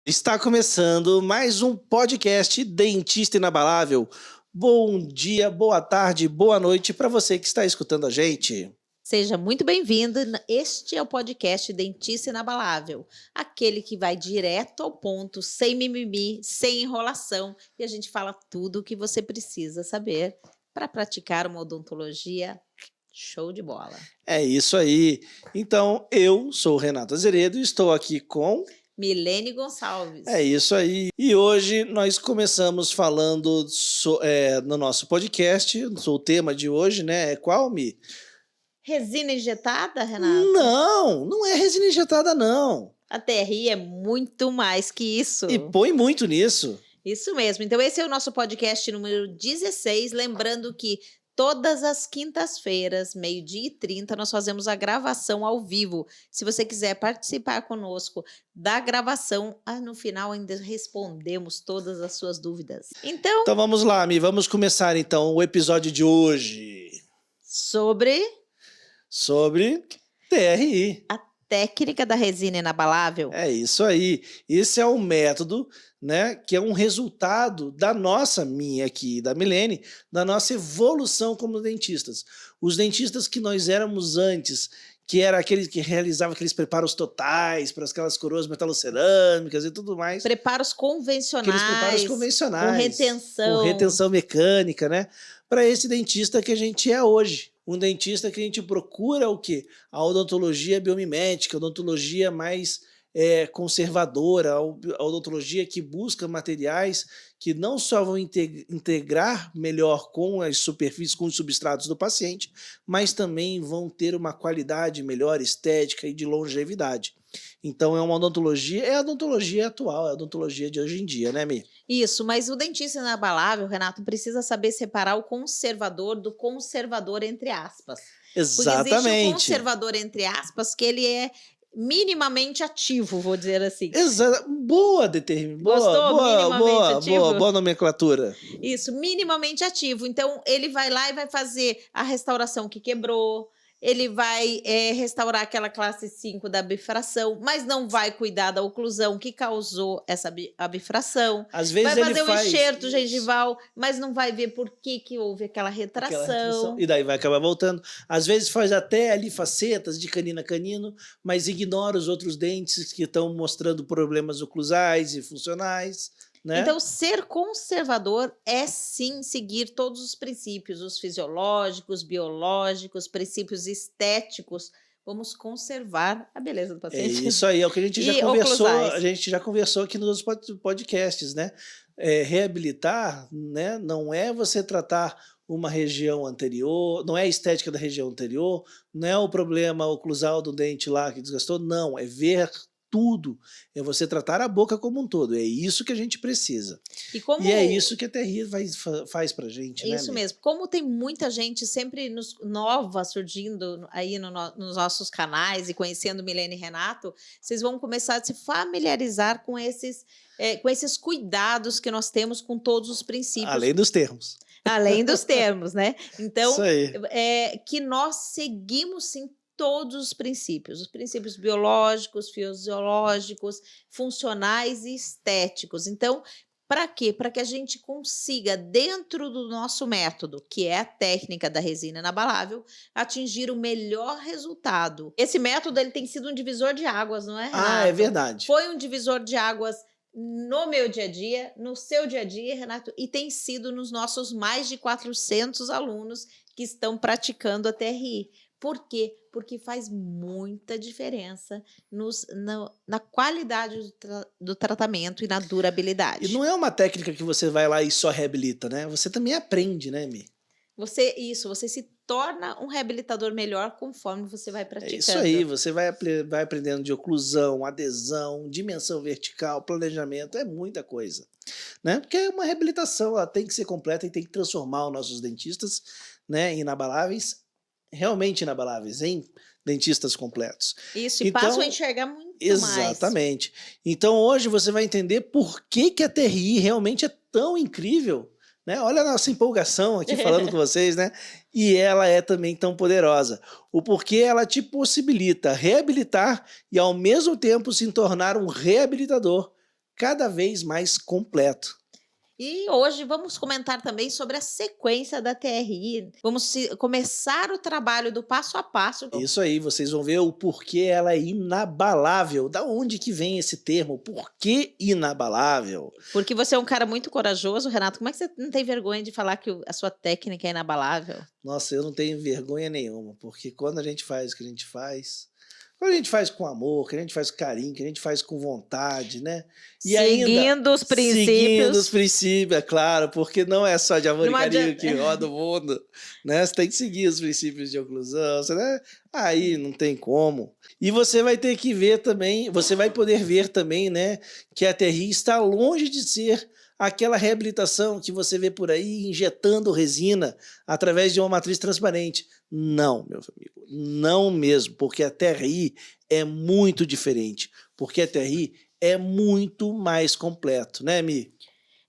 Está começando mais um podcast Dentista Inabalável. Bom dia, boa tarde, boa noite para você que está escutando a gente. Seja muito bem-vindo. Este é o podcast Dentista Inabalável, aquele que vai direto ao ponto, sem mimimi, sem enrolação, e a gente fala tudo o que você precisa saber para praticar uma odontologia show de bola. É isso aí. Então, eu sou o Renato Azeredo e estou aqui com... Milene Gonçalves. É isso aí. E hoje nós começamos falando no nosso podcast, o tema de hoje, né? É qual, Mi? Resina injetada, Renato? Não é resina injetada, não. A TRI é muito mais que isso. E põe muito nisso. Isso mesmo. Então, esse é o nosso podcast número 16. Lembrando que todas as quintas-feiras, 12h30, nós fazemos a gravação ao vivo. Se você quiser participar conosco da gravação, no final ainda respondemos todas as suas dúvidas. Então, Então vamos lá, Mi. Vamos começar então o episódio de hoje sobre sobre TRI. a técnica da resina inabalável. É isso aí. Esse é um método, né, que é um resultado da minha aqui, da Milene, da nossa evolução como dentistas. Os dentistas que nós éramos antes, que era aquele que realizava aqueles preparos totais para aquelas coroas metalocerâmicas e tudo mais. Preparos convencionais. Aqueles preparos convencionais. Com retenção. Com retenção mecânica, né? Para esse dentista que a gente é hoje. Um dentista que a gente procura o quê? A odontologia biomimética, a odontologia mais conservadora, a odontologia que busca materiais que não só vão integrar melhor com as superfícies, com os substratos do paciente, mas também vão ter uma qualidade melhor, estética e de longevidade. Então é uma odontologia, é a odontologia atual, é a odontologia de hoje em dia, né, Mi? Isso, mas o dentista inabalável, Renato, precisa saber separar o conservador do conservador, entre aspas. Exatamente. Porque existe o conservador, entre aspas, que ele é minimamente ativo, vou dizer assim. Boa determinação. Gostou? Minimamente ativo? Boa nomenclatura. Isso, minimamente ativo. Então, ele vai lá e vai fazer a restauração que quebrou, ele vai restaurar aquela classe 5 da bifração, mas não vai cuidar da oclusão que causou essa bifração. Às vezes vai fazer o enxerto gengival, mas não vai ver por que houve aquela retração. E daí vai acabar voltando. Às vezes faz até ali facetas de canino a canino, mas ignora os outros dentes que estão mostrando problemas oclusais e funcionais. Né? Então, ser conservador é sim seguir todos os princípios, os fisiológicos, biológicos, princípios estéticos. Vamos conservar a beleza do paciente. É isso aí, é o que a gente já conversou. A gente já conversou aqui nos podcasts, né? Reabilitar, né? Não é você tratar uma região anterior, não é a estética da região anterior, não é o problema oclusal do dente lá que desgastou, não, é ver tudo, é você tratar a boca como um todo, é isso que a gente precisa. E é isso que a TRI faz pra gente, né? Isso mesmo, como tem muita gente sempre nova surgindo aí nos nossos canais e conhecendo Milene e Renato, vocês vão começar a se familiarizar com esses cuidados que nós temos com todos os princípios. Além dos termos. Além dos termos, né? Então, isso aí. Que nós seguimos sim todos os princípios biológicos, fisiológicos, funcionais e estéticos. Então, para quê? Para que a gente consiga, dentro do nosso método, que é a técnica da resina inabalável, atingir o melhor resultado. Esse método ele tem sido um divisor de águas, não é, Renato? Ah, é verdade. Foi um divisor de águas no meu dia a dia, no seu dia a dia, Renato, e tem sido nos nossos mais de 400 alunos que estão praticando a TRI. Por quê? Porque faz muita diferença na qualidade do tratamento e na durabilidade. E não é uma técnica que você vai lá e só reabilita, né? Você também aprende, né, Mi? Você se torna um reabilitador melhor conforme você vai praticando. É isso aí, você vai aprendendo de oclusão, adesão, dimensão vertical, planejamento, é muita coisa. Né? Porque é uma reabilitação, ela tem que ser completa e tem que transformar os nossos dentistas, né, inabaláveis, realmente inabaláveis, em dentistas completos. Isso, e passam a enxergar muito mais. Exatamente. Então hoje você vai entender por que a TRI realmente é tão incrível, né? Olha a nossa empolgação aqui falando com vocês, né? E ela é também tão poderosa. O porquê ela te possibilita reabilitar e ao mesmo tempo se tornar um reabilitador cada vez mais completo. E hoje vamos comentar também sobre a sequência da TRI. Vamos começar o trabalho do passo a passo. Isso aí, vocês vão ver o porquê ela é inabalável. Da onde que vem esse termo? Por que inabalável? Porque você é um cara muito corajoso, Renato. Como é que você não tem vergonha de falar que a sua técnica é inabalável? Nossa, eu não tenho vergonha nenhuma, porque quando a gente faz o que a gente faz, quando a gente faz com amor, que a gente faz com carinho, que a gente faz com vontade, né? E Seguindo os princípios. Seguindo os princípios, é claro, porque não é só de amor e Não carinho adianta. que roda o mundo, né? Você tem que seguir os princípios de oclusão, né? Aí não tem como. E você vai ter que ver também, você vai poder ver também, né, que a TRI está longe de ser aquela reabilitação que você vê por aí injetando resina através de uma matriz transparente. Não, meu amigo, não mesmo, porque a TRI é muito diferente, porque a TRI é muito mais completo, né, Mi?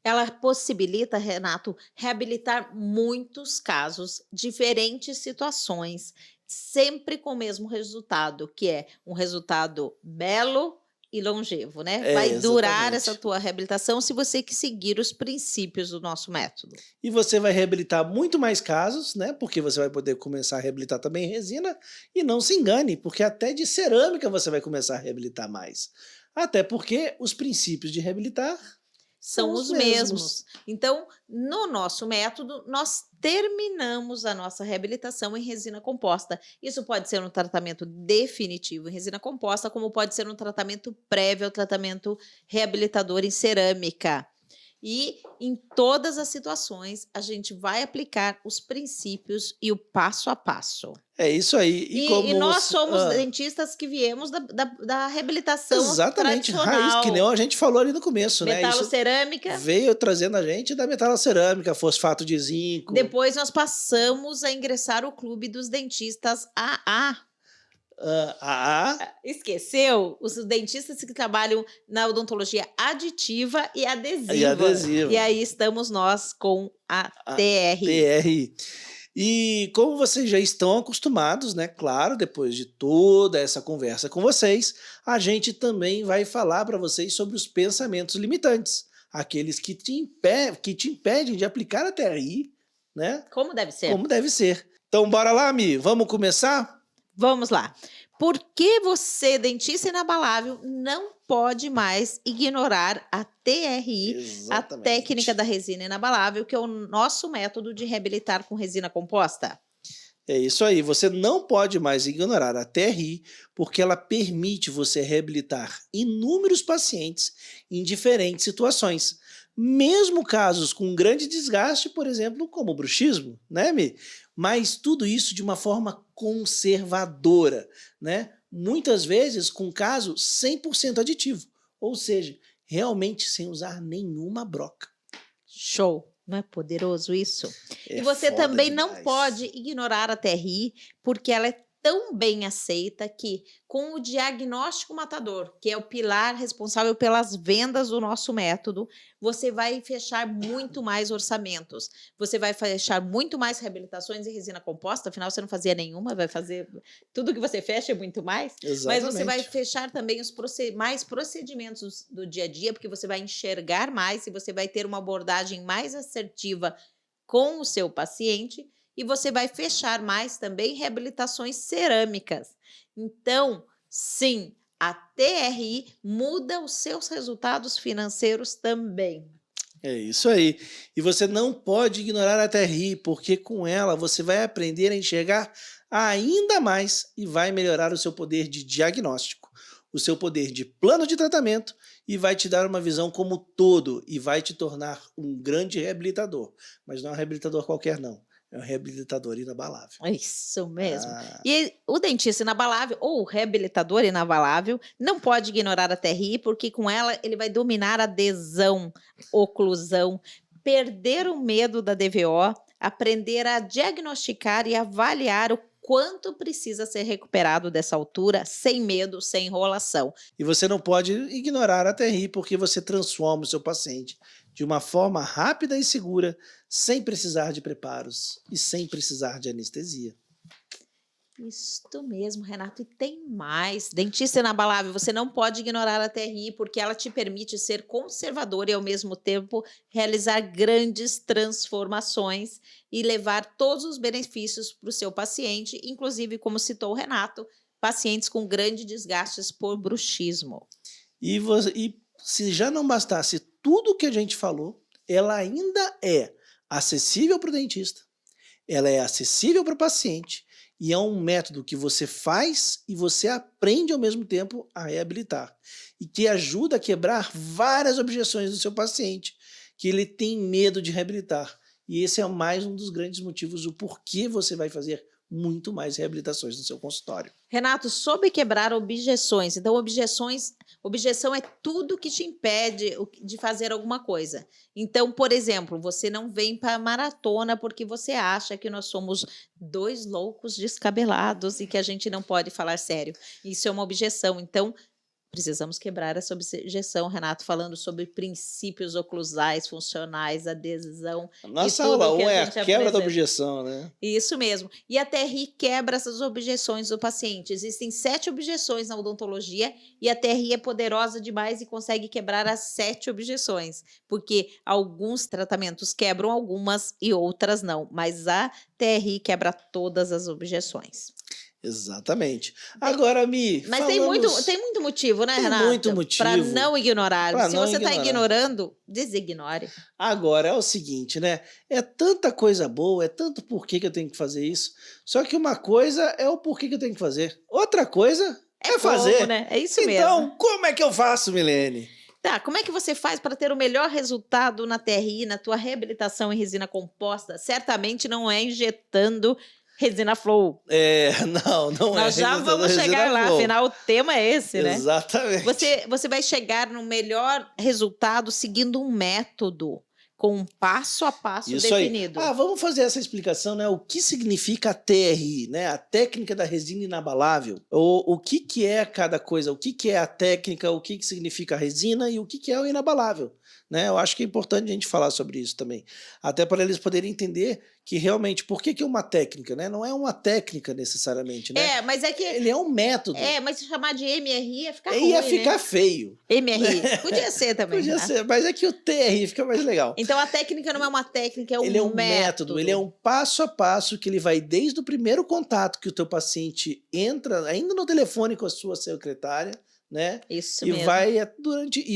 Ela possibilita, Renato, reabilitar muitos casos, diferentes situações, sempre com o mesmo resultado, que é um resultado belo e longevo, né? É, Vai durar essa exatamente. tua reabilitação se você que seguir os princípios do nosso método. E você vai reabilitar muito mais casos, né? Porque você vai poder começar a reabilitar também resina. E não se engane, porque até de cerâmica você vai começar a reabilitar mais. Até porque os princípios de reabilitar São são os os mesmos. mesmos. Então, no nosso método, nós terminamos a nossa reabilitação em resina composta. Isso pode ser um tratamento definitivo em resina composta, como pode ser um tratamento prévio ao tratamento reabilitador em cerâmica. E em todas as situações, a gente vai aplicar os princípios e o passo a passo. É isso aí. E E como nós você... somos dentistas que viemos da reabilitação Exatamente, raiz, que nem tradicional. a gente falou ali no começo, né? Isso Metalocerâmica. veio trazendo a gente da metalocerâmica, fosfato de zinco. Depois nós passamos a ingressar o Clube dos Dentistas AA. Esqueceu? Os dentistas que trabalham na odontologia aditiva e adesiva. E adesiva. E aí estamos nós com a TRI. TRI. E como vocês já estão acostumados, né? Claro, depois de toda essa conversa com vocês, a gente também vai falar para vocês sobre os pensamentos limitantes, aqueles que te impedem de aplicar a TRI, né? Como deve ser? Como deve ser. Então, bora lá, Mi, vamos começar? Vamos lá. Por que você, dentista inabalável, não pode mais ignorar a TRI, Exatamente. a técnica da resina inabalável, que é o nosso método de reabilitar com resina composta? É isso aí, você não pode mais ignorar a TRI, porque ela permite você reabilitar inúmeros pacientes em diferentes situações. Mesmo casos com grande desgaste, por exemplo, como o bruxismo, né, Mi? Mas tudo isso de uma forma conservadora, né? Muitas vezes com caso 100% aditivo, ou seja, realmente sem usar nenhuma broca. Show! Não é poderoso isso? É E você foda também não demais. pode ignorar a TRI, porque ela é tão bem aceita que, com o diagnóstico matador, que é o pilar responsável pelas vendas do nosso método, você vai fechar muito mais orçamentos. Você vai fechar muito mais reabilitações em resina composta, afinal você não fazia nenhuma, vai fazer tudo que você fecha é muito mais. Exatamente. Mas você vai fechar também os mais procedimentos do dia a dia, porque você vai enxergar mais e você vai ter uma abordagem mais assertiva com o seu paciente e você vai fechar mais também reabilitações cerâmicas. Então, sim, a TRI muda os seus resultados financeiros também. É isso aí. E você não pode ignorar a TRI, porque com ela você vai aprender a enxergar ainda mais e vai melhorar o seu poder de diagnóstico, o seu poder de plano de tratamento e vai te dar uma visão como todo e vai te tornar um grande reabilitador. Mas não é um reabilitador qualquer, não. É um reabilitador inabalável. Isso mesmo. Ah, E o dentista inabalável ou o reabilitador inabalável não pode ignorar a TRI, porque com ela ele vai dominar a adesão, oclusão, perder o medo da DVO, aprender a diagnosticar e avaliar o quanto precisa ser recuperado dessa altura, sem medo, sem enrolação. e você não pode ignorar a TRI, porque você transforma o seu paciente de uma forma rápida e segura, sem precisar de preparos e sem precisar de anestesia. Isto mesmo, Renato. E tem mais. Dentista inabalável, você não pode ignorar a TRI, porque ela te permite ser conservador e, ao mesmo tempo, realizar grandes transformações e levar todos os benefícios para o seu paciente, inclusive, como citou o Renato, pacientes com grande desgastes por bruxismo. E se já não bastasse tudo que a gente falou, ela ainda é acessível para o dentista, ela é acessível para o paciente e é um método que você faz e você aprende ao mesmo tempo a reabilitar. E que ajuda a quebrar várias objeções do seu paciente, que ele tem medo de reabilitar. E esse é mais um dos grandes motivos do porquê você vai fazer muito mais reabilitações no seu consultório. Renato, sobre quebrar objeções. Então, objeção é tudo que te impede de fazer alguma coisa. Então, por exemplo, você não vem para a maratona porque você acha que nós somos dois loucos descabelados e que a gente não pode falar sério. Isso é uma objeção. Então, precisamos quebrar essa objeção, Renato, falando sobre princípios oclusais, funcionais, adesão A e nossa tudo aula que 1 a é a gente quebra da apresenta. objeção, né? Isso mesmo. E a TRI quebra essas objeções do paciente. Existem 7 objeções na odontologia e a TRI é poderosa demais e consegue quebrar as 7 objeções, porque alguns tratamentos quebram algumas e outras não, mas a TRI quebra todas as objeções. Exatamente. Tem- Agora, Mi, Mas tem falamos... muito motivo, né, Tem Renato? muito Para motivo não ignorar. para Se não você está ignorar. ignorando, designore. Agora, é o seguinte, né? É tanta coisa boa, é tanto porquê que eu tenho que fazer isso. Só que uma coisa é o porquê que eu tenho que fazer. Outra coisa É é como, fazer. né? É isso mesmo. Então, como é que eu faço, Milene? Tá, como é que você faz para ter o melhor resultado na TRI, na tua reabilitação em resina composta? Certamente não é injetando resina flow. Não é Nós já resultado vamos chegar resina lá, flow. afinal o tema é esse, né? Exatamente. Você vai chegar no melhor resultado seguindo um método, com um passo a passo Isso aí. definido. Vamos fazer essa explicação, né? O que significa a TRI, né? A técnica da resina inabalável. O que é cada coisa? O que é a técnica? O que significa a resina e o que é o inabalável? Né? Eu acho que é importante a gente falar sobre isso também. Até para eles poderem entender que realmente, por que é uma técnica, né? Não é uma técnica necessariamente, né? Mas é que... Ele é um método. mas se chamar de MRI ia ficar Ia ruim, ficar né? feio. MRI. Podia ser também, Podia né? ser, mas é que o TRI fica mais legal. Então a técnica não é uma técnica, é um Ele é um método. ele é um passo a passo que ele vai desde o primeiro contato que o teu paciente entra, ainda no telefone com a sua secretária, né? Isso E mesmo.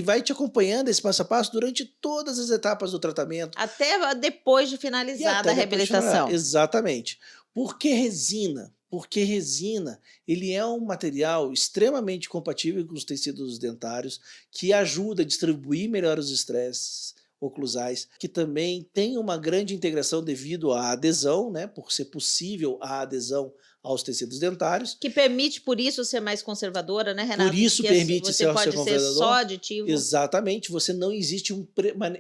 vai te acompanhando esse passo a passo durante todas as etapas do tratamento. Até depois de E finalizada até a depois de falar. reabilitação. Exatamente. Por que resina? Porque resina, ele é um material extremamente compatível com os tecidos dentários, que ajuda a distribuir melhor os estresses oclusais, que também tem uma grande integração devido à adesão, né, por ser possível a adesão aos tecidos dentários. Que permite, por isso, ser mais conservadora, né, Renato? Por isso Porque permite você pode ser conservador. só aditivo. Exatamente, você não existe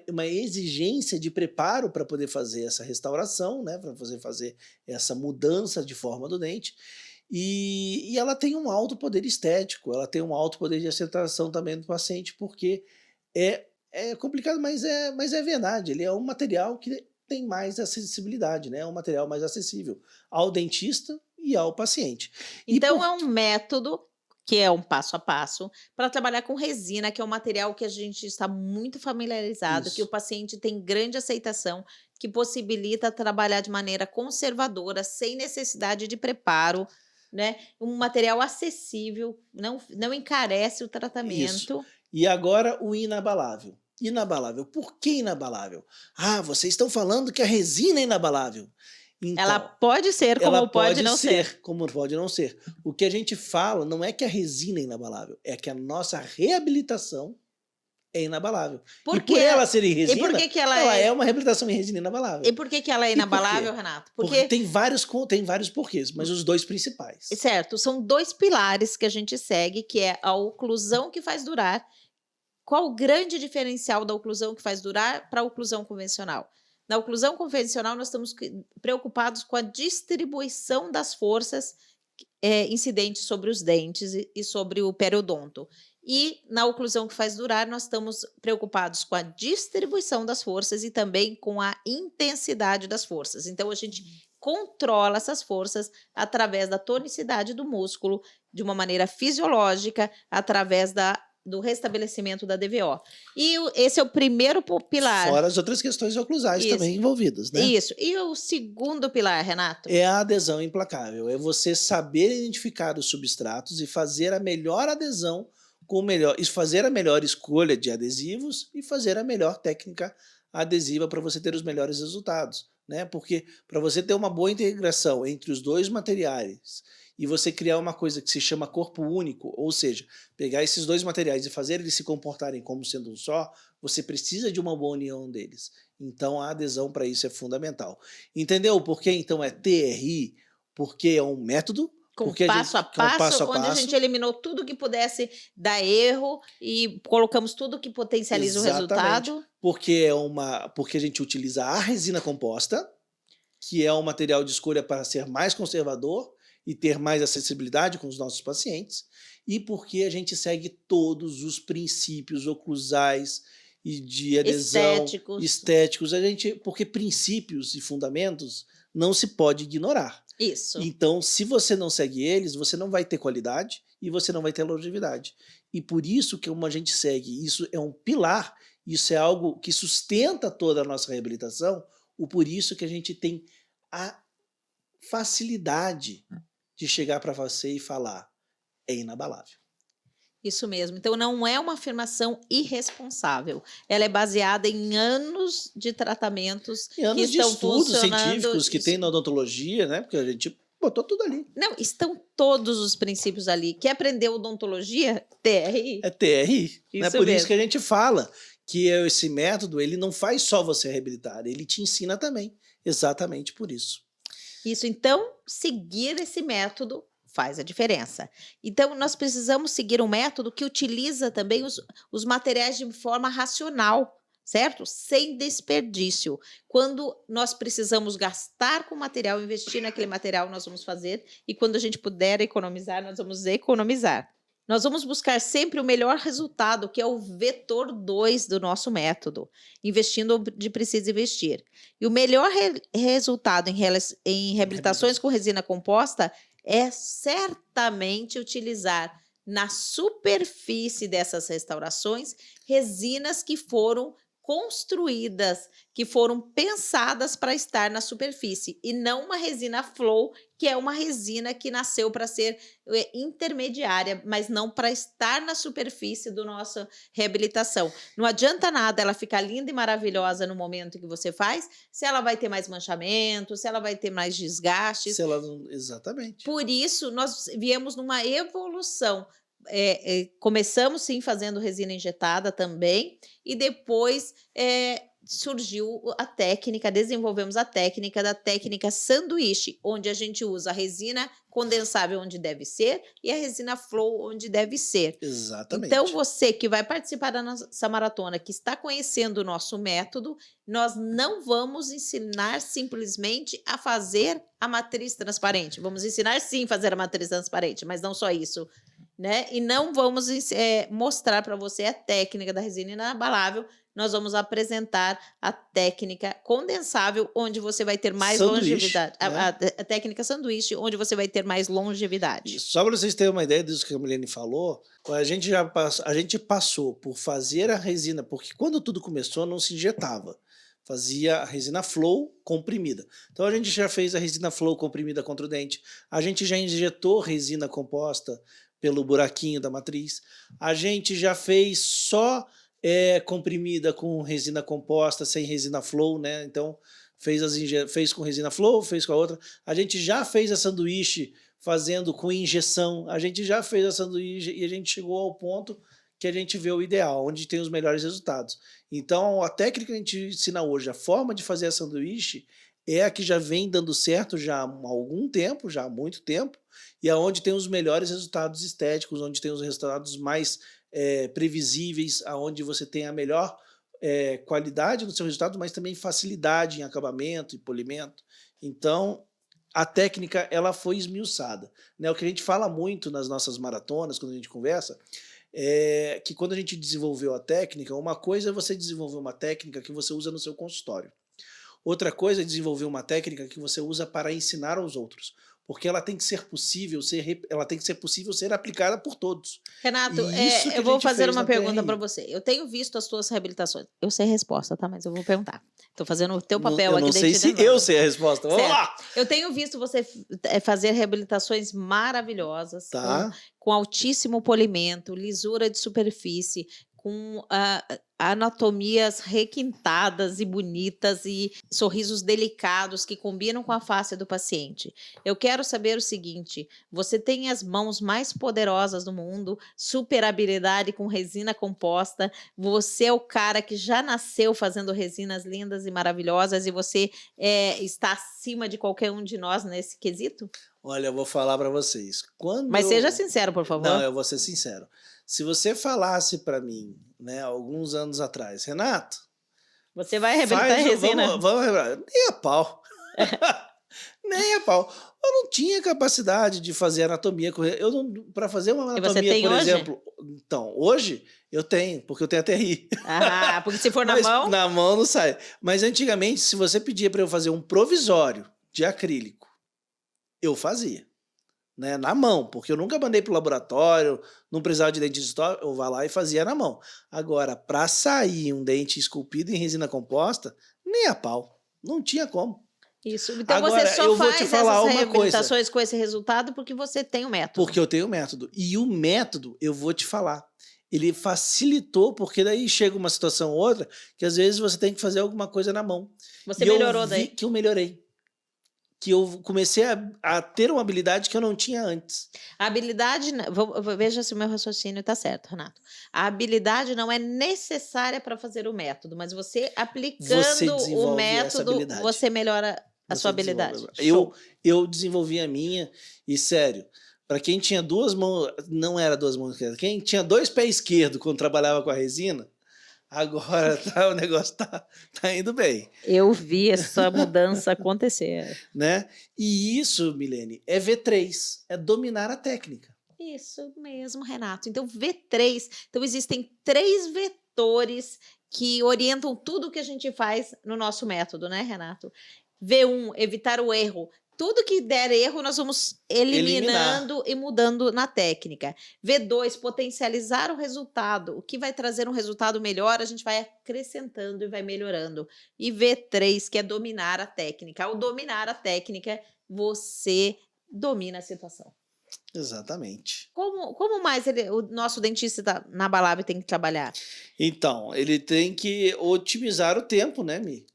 uma exigência de preparo para poder fazer essa restauração, né, para você fazer essa mudança de forma do dente. E ela tem um alto poder estético, ela tem um alto poder de aceitação também do paciente, porque é complicado, mas é verdade. Ele é um material que tem mais acessibilidade, né? É um material mais acessível ao dentista e ao paciente. Então é um método que é um passo a passo para trabalhar com resina, que é um material que a gente está muito familiarizado, Isso. que o paciente tem grande aceitação, que possibilita trabalhar de maneira conservadora, sem necessidade de preparo, né? Um material acessível, não encarece o tratamento. Isso. E agora o inabalável. Inabalável. Por que inabalável? Vocês estão falando que a resina é inabalável. Então, ela pode ser, como ela pode não ser. Como pode não ser. O que a gente fala não é que a resina é inabalável, é que a nossa reabilitação é inabalável. Por e quê? por ela ser em E resina, por que ela é uma reabilitação em resina inabalável. E por que ela é E por quê? inabalável, Renato? Porque tem vários porquês, mas os dois principais. Certo, são 2 pilares que a gente segue, que é a oclusão que faz durar. Qual o grande diferencial da oclusão que faz durar para a oclusão convencional? Na oclusão convencional, nós estamos preocupados com a distribuição das forças incidentes sobre os dentes e sobre o periodonto. E na oclusão que faz durar, nós estamos preocupados com a distribuição das forças e também com a intensidade das forças. Então, a gente controla essas forças através da tonicidade do músculo, de uma maneira fisiológica, através do restabelecimento da DVO. E esse é o primeiro pilar. Fora as outras questões oclusais Isso, também envolvidas, né? isso. E o segundo pilar, Renato? É a adesão implacável. É você saber identificar os substratos e fazer a melhor adesão com o melhor, e fazer a melhor escolha de adesivos e fazer a melhor técnica adesiva para você ter os melhores resultados, né? Porque para você ter uma boa integração entre os dois materiais e você criar uma coisa que se chama corpo único, ou seja, pegar esses dois materiais e fazer eles se comportarem como sendo um só, você precisa de uma boa união deles. Então a adesão para isso é fundamental. Entendeu por que então é TRI? Porque é um método, Com porque passo a com passo, onde a passo. gente eliminou tudo que pudesse dar erro e colocamos tudo que potencializa o resultado. Porque a gente utiliza a resina composta, que é um material de escolha para ser mais conservador e ter mais acessibilidade com os nossos pacientes, e porque a gente segue todos os princípios oclusais e de adesão, estéticos, porque princípios e fundamentos não se pode ignorar. Isso. Então, se você não segue eles, você não vai ter qualidade e você não vai ter longevidade. E por isso que a gente segue, isso é um pilar, isso é algo que sustenta toda a nossa reabilitação, por isso que a gente tem a facilidade de chegar para você e falar, é inabalável. Isso mesmo. Então, não é uma afirmação irresponsável. Ela é baseada em anos de tratamentos E anos que de estão estudos funcionando. científicos que tem na odontologia, né? Porque a gente botou tudo ali. Não, estão todos os princípios ali. Quer aprender odontologia? TRI. É TRI. É por mesmo. isso que a gente fala que esse método ele não faz só você reabilitar, ele te ensina também. Exatamente por isso. Isso. Então, seguir esse método faz a diferença. Então, nós precisamos seguir um método que utiliza também os materiais de forma racional, certo? Sem desperdício. Quando nós precisamos gastar com material, investir naquele material, nós vamos fazer. E quando a gente puder economizar, nós vamos economizar. Nós vamos buscar sempre o melhor resultado, que é o vetor 2 do nosso método, investindo onde precisa investir. E o melhor resultado em reabilitações com resina composta é certamente utilizar na superfície dessas restaurações resinas que foram construídas, que foram pensadas para estar na superfície, e não uma resina flow, que é uma resina que nasceu para ser intermediária, mas não para estar na superfície da nossa reabilitação. Não adianta nada ela ficar linda e maravilhosa no momento que você faz, se ela vai ter mais manchamento, se ela vai ter mais desgastes. Se ela não... Exatamente. Por isso, nós viemos numa evolução. Começamos sim fazendo resina injetada também, e depois surgiu a técnica, desenvolvemos a técnica da técnica sanduíche, onde a gente usa a resina condensável onde deve ser e a resina flow onde deve ser. Exatamente. Então, você que vai participar da nossa maratona, que está conhecendo o nosso método, nós não vamos ensinar simplesmente a fazer a matriz transparente. Vamos ensinar sim a fazer a matriz transparente, mas não só isso. Né? E não vamos mostrar para você a técnica da resina inabalável, nós vamos apresentar a técnica condensável, onde você vai ter mais longevidade. Né? A técnica sanduíche, onde você vai ter mais longevidade. Só para vocês terem uma ideia disso que a Milene falou, a gente passou por fazer a resina, porque quando tudo começou não se injetava. Fazia a resina flow comprimida. Então a gente já fez a resina flow comprimida contra o dente, a gente já injetou resina composta pelo buraquinho da matriz, a gente já fez só comprimida com resina composta, sem resina flow, né? Então fez com resina flow, fez com a outra. A gente já fez a sanduíche fazendo com injeção, a gente já fez a sanduíche e a gente chegou ao ponto que a gente vê o ideal, onde tem os melhores resultados. Então a técnica que a gente ensina hoje, a forma de fazer a sanduíche, é a que já vem dando certo já há algum tempo, já há muito tempo, e é onde tem os melhores resultados estéticos, onde tem os resultados mais previsíveis, aonde você tem a melhor qualidade no seu resultado, mas também facilidade em acabamento e polimento. Então, a técnica ela foi esmiuçada. Né? O que a gente fala muito nas nossas maratonas, quando a gente conversa, é que quando a gente desenvolveu a técnica, uma coisa é você desenvolver uma técnica que você usa no seu consultório. Outra coisa é desenvolver uma técnica que você usa para ensinar aos outros, porque ela tem que ser possível ser aplicada por todos. Renato, E isso que eu a vou gente fazer fez uma na pergunta para TRI. você. Eu tenho visto as tuas reabilitações. Eu sei a resposta, tá? Mas eu vou perguntar. Estou fazendo o teu Não- papel Eu aqui não sei dentro se de eu sei a resposta. Vamos Certo. lá! Eu tenho visto você fazer reabilitações maravilhosas, Tá? com altíssimo polimento, lisura de superfície, com anatomias requintadas e bonitas e sorrisos delicados que combinam com a face do paciente. Eu quero saber o seguinte: você tem as mãos mais poderosas do mundo, super habilidade com resina composta, você é o cara que já nasceu fazendo resinas lindas e maravilhosas e você está acima de qualquer um de nós nesse quesito? Olha, eu vou falar para vocês. Mas seja sincero, por Não, favor. eu vou ser sincero. Se você falasse para mim, né, alguns anos atrás, Renato, Você vai reabilitar a faz, resina. vamos lembrar, nem a pau. Nem a pau. Eu não tinha capacidade de fazer anatomia. Eu não, para fazer uma E você anatomia, tem por hoje? exemplo, então, hoje eu tenho, porque eu tenho a TRI. Ah, porque se for na Mas mão, na mão não sai. Mas antigamente, se você pedia para eu fazer um provisório de acrílico, eu fazia, né, na mão, porque eu nunca mandei para o laboratório, não precisava de dente de história, eu vá lá e fazia na mão. Agora, para sair um dente esculpido em resina composta, nem a pau. Não tinha como. isso. Então você Agora, só eu vou te faz falar essas uma coisa, reabilitações com esse resultado porque você tem o método. porque eu tenho método. E o método, eu vou te falar, ele facilitou, porque daí chega uma situação ou outra que às vezes você tem que fazer alguma coisa na mão. Você E eu melhorou vi daí. que eu melhorei. Que eu comecei a ter uma habilidade que eu não tinha antes. A habilidade, veja se o meu raciocínio está certo, Renato. A habilidade não é necessária para fazer o método, mas você Você aplicando o desenvolve essa método, habilidade. você melhora a sua Você desenvolve habilidade. agora. Show. Eu desenvolvi a minha, e sério, para quem tinha duas mãos, não era duas mãos esquerdas, quem tinha dois pés esquerdos quando trabalhava com a resina, agora o negócio tá indo bem, Eu vi essa mudança acontecer. né? E isso, Milene, é V3, é dominar a técnica. Isso mesmo, Renato. Então, V3. Então, existem 3 vetores que orientam tudo que a gente faz no nosso método, né, Renato? V1, evitar o erro. Tudo que der erro, nós vamos eliminando e mudando na técnica. V2, potencializar o resultado. O que vai trazer um resultado melhor, a gente vai acrescentando e vai melhorando. E V3, que é dominar a técnica. Ao dominar a técnica, você domina a situação. Exatamente. Como mais o nosso dentista na Balab tem que trabalhar? Então, ele tem que otimizar o tempo, né, Mi?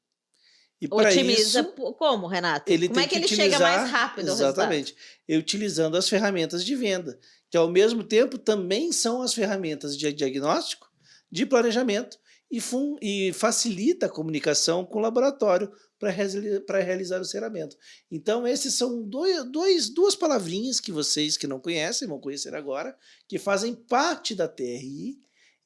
E para Otimiza isso, como, Renato? ele Como tem é que que ele chega mais utilizar, rápido ao resultado? exatamente, utilizando as ferramentas de venda, que ao mesmo tempo também são as ferramentas de diagnóstico, de planejamento e facilita a comunicação com o laboratório para realizar o ceramento. Então, esses são duas palavrinhas que vocês que não conhecem vão conhecer agora, que fazem parte da TRI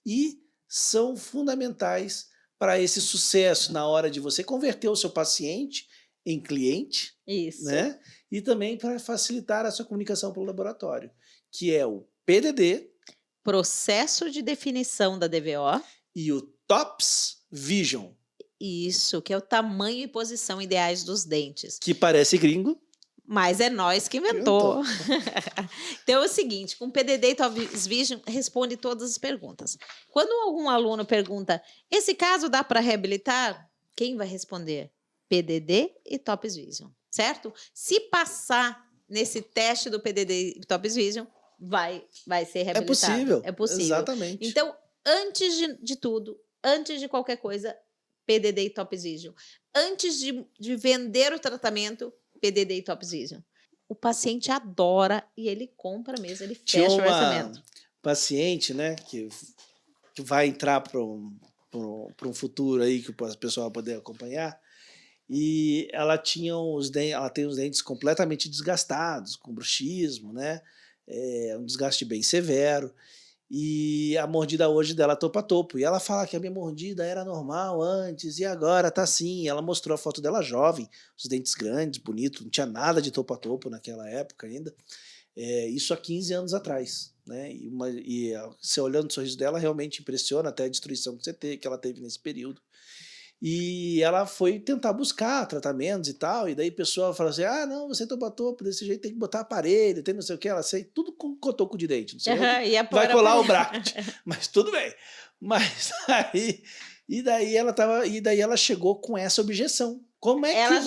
e são fundamentais para esse sucesso na hora de você converter o seu paciente em cliente, Isso. né? E também para facilitar a sua comunicação para o laboratório, que é o PDD. Processo de definição da DVO. E o TOPS Vision. Isso, que é o tamanho e posição ideais dos dentes. Que parece gringo. Mas é nós que inventou. Então é o seguinte, com PDD e TOPS Vision, responde todas as perguntas. Quando algum aluno pergunta, esse caso dá para reabilitar? Quem vai responder? PDD e TOPS Vision, certo? Se passar nesse teste do PDD e TOPS Vision, vai ser reabilitado. É possível. É possível. Exatamente. Então, antes de tudo, antes de qualquer coisa, PDD e TOPS Vision. Antes de vender o tratamento, PDD e TOPS Vision. O paciente adora e ele compra mesmo, ele fecha o orçamento. Paciente, né, que vai entrar para um futuro aí que o pessoal vai poder acompanhar, e ela tem os dentes completamente desgastados, com bruxismo, né, um desgaste bem severo, e a mordida hoje dela topo a topo. E ela fala que a minha mordida era normal antes e agora tá assim. Ela mostrou a foto dela jovem, os dentes grandes, bonito, não tinha nada de topo a topo naquela época ainda. Isso há 15 anos atrás, né? E você olhando o sorriso dela, realmente impressiona até a destruição que ela teve nesse período. E ela foi tentar buscar tratamentos e tal, e daí a pessoa fala assim, ah, não, você tomou topo, desse jeito tem que botar aparelho, tem não sei o que, ela sei, tudo com cotoco de dente, não sei onde, Aham, ia vai pôr colar o aparelho. bracket, mas tudo bem. Mas aí, e daí ela chegou com essa objeção. Como é que Ela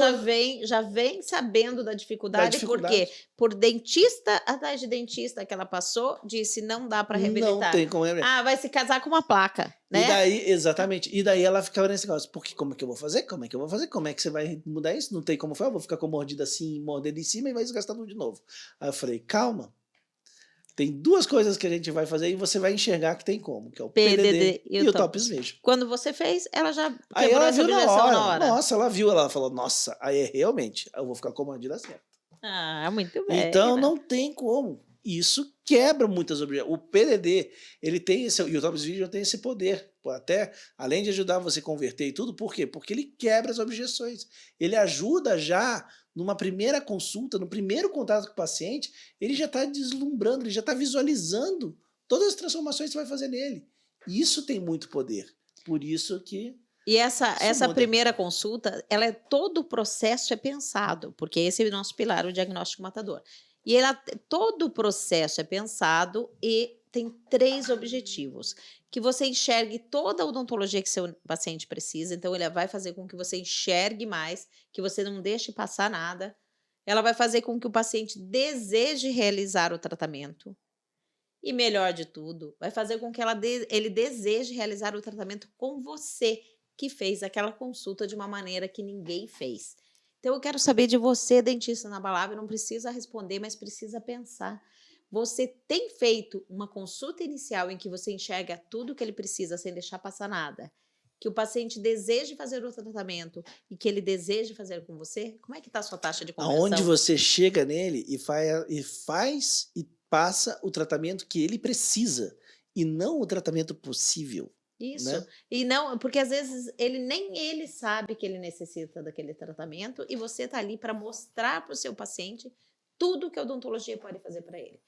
já vem sabendo da da dificuldade, por quê? dificuldade? Por dentista atrás de dentista que ela passou, disse: "Não dá para Não reabilitar". tem como. Ah, vai se casar com uma placa, E né. daí, exatamente, e daí ela ficava nesse negócio, porque como é que eu vou fazer? Como é que eu vou fazer? Como é que você vai mudar isso? Não tem como fazer, eu vou ficar com mordida assim, mordendo em cima e vai desgastar tudo de novo. Aí eu falei, calma, tem duas coisas que a gente vai fazer e você vai enxergar que tem como, que é o PDD PDD e e o o top TOPS. Smith. Quando você fez, ela já Aí quebrou ela essa viu na objeção na hora, hora? nossa, ela viu, ela falou, nossa, aí realmente, eu vou ficar com a mordida certa. Ah, muito bem, Então né. não tem como. Isso quebra muitas objeções. O PDD, ele tem esse, e o Top Vision tem esse poder, pô, até além de ajudar você a converter e tudo, por quê? Porque ele quebra as objeções. Ele ajuda já numa primeira consulta, no primeiro contato com o paciente, ele já está deslumbrando, ele já está visualizando todas as transformações que você vai fazer nele. Isso tem muito poder. Por isso que E essa isso essa muda. primeira consulta, ela é todo o processo é pensado, porque esse é o nosso pilar, o diagnóstico matador. E todo o processo é pensado e tem 3 objetivos: que você enxergue toda a odontologia que seu paciente precisa, então ele vai fazer com que você enxergue mais, que você não deixe passar nada. Ela vai fazer com que o paciente deseje realizar o tratamento. E melhor de tudo, vai fazer com que ele deseje realizar o tratamento com você, que fez aquela consulta de uma maneira que ninguém fez. Então eu quero saber de você, dentista inabalável, não precisa responder, mas precisa pensar. Você tem feito uma consulta inicial em que você enxerga tudo que ele precisa sem deixar passar nada? Que o paciente deseje fazer o tratamento e que ele deseje fazer com você? Como é que está a sua taxa de Aonde conversão? você chega nele e faz e passa o tratamento que ele precisa, e não o tratamento possível, Isso. né. E não, porque às vezes nem ele sabe que ele necessita daquele tratamento e você está ali para mostrar para o seu paciente tudo que a odontologia pode fazer para ele.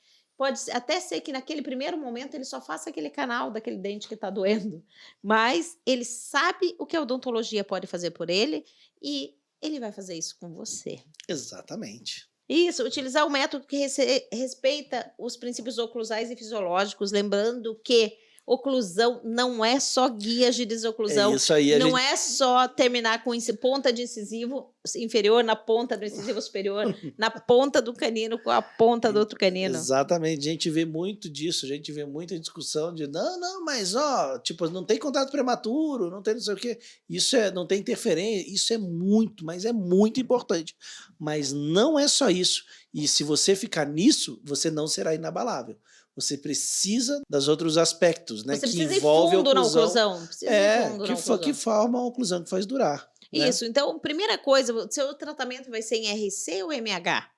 Até ser que naquele primeiro momento ele só faça aquele canal daquele dente que está doendo, mas ele sabe o que a odontologia pode fazer por ele e ele vai fazer isso com você. Exatamente. Isso, utilizar o método que respeita os princípios oclusais e fisiológicos, lembrando que oclusão não é só guias de É desoclusão, isso aí, a não gente é só terminar com ponta de incisivo inferior na ponta do incisivo superior, na ponta do canino com a ponta do outro canino. exatamente, a gente vê muito disso, a gente vê muita discussão de: "Não, não, mas ó, tipo, não tem contato prematuro, não tem não sei o quê", isso não tem interferência, isso é muito, mas é muito importante. Mas não é só isso, e se você ficar nisso, você não será inabalável. Você precisa dos outros aspectos, né, Você que precisa ir envolve a fundo na oclusão, oclusão, precisa ir fundo na que oclusão. forma a oclusão que faz durar, né. Isso, então, primeira coisa, o seu tratamento vai ser em RC ou MH?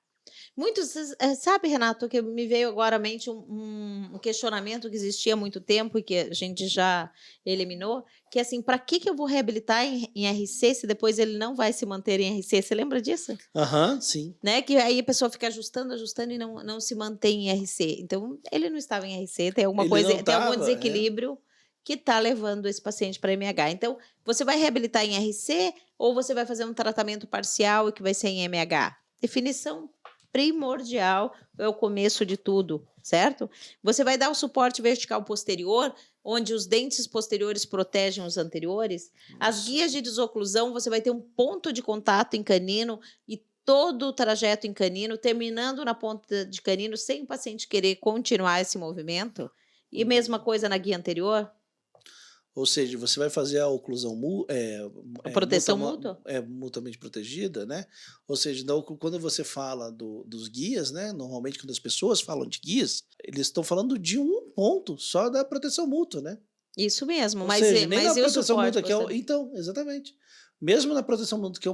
Muitos, sabe, Renato, que me veio agora à mente um questionamento que existia há muito tempo e que a gente já eliminou, que é assim, para que eu vou reabilitar em RC se depois ele não vai se manter em RC? Você lembra disso? Aham, sim. Né? Que aí a pessoa fica ajustando, ajustando e não se mantém em RC. Então, ele não estava em RC, tem alguma Ele não coisa, tem algum estava, desequilíbrio que está levando esse paciente para MH. Então, você vai reabilitar em RC ou você vai fazer um tratamento parcial e que vai ser em MH? Definição primordial, é o começo de tudo, certo? Você vai dar o suporte vertical posterior, onde os dentes posteriores protegem os anteriores. As isso. guias de desoclusão, você vai ter um ponto de contato em canino e todo o trajeto em canino, terminando na ponta de canino, sem o paciente querer continuar esse movimento. E mesma coisa na guia anterior, Ou seja, você vai fazer a oclusão a proteção mútua. mutuamente protegida, né? Ou seja, quando você fala dos guias, né? Normalmente, quando as pessoas falam de guias, eles estão falando de um ponto só da proteção mútua, né? Isso mesmo, Ou mas, seja, nem na mas e o proteção suporte mútua, que posterior? então, exatamente. Mesmo na proteção mútua, que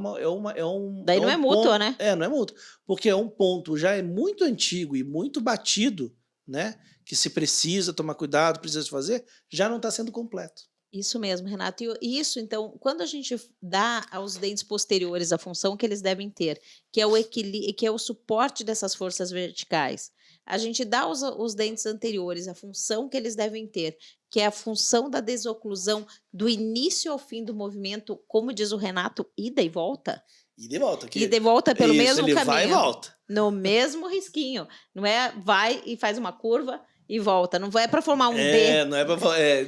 Daí é não um é mútua, ponto. né? Não é mútuo, porque é um ponto já é muito antigo e muito batido, né? Que se precisa tomar cuidado, precisa fazer, já não está sendo completo. Isso mesmo, Renato. E isso, então, quando a gente dá aos dentes posteriores a função que eles devem ter, que é o equilíbrio, que é o suporte dessas forças verticais, a gente dá aos dentes anteriores a função que eles devem ter, que é a função da desoclusão do início ao fim do movimento, como diz o Renato, ida e volta. E de volta. Ida e volta pelo Isso, mesmo ele caminho. vai e volta. No mesmo risquinho. Não é vai e faz uma curva e volta. Não é para formar um D. Não é pra,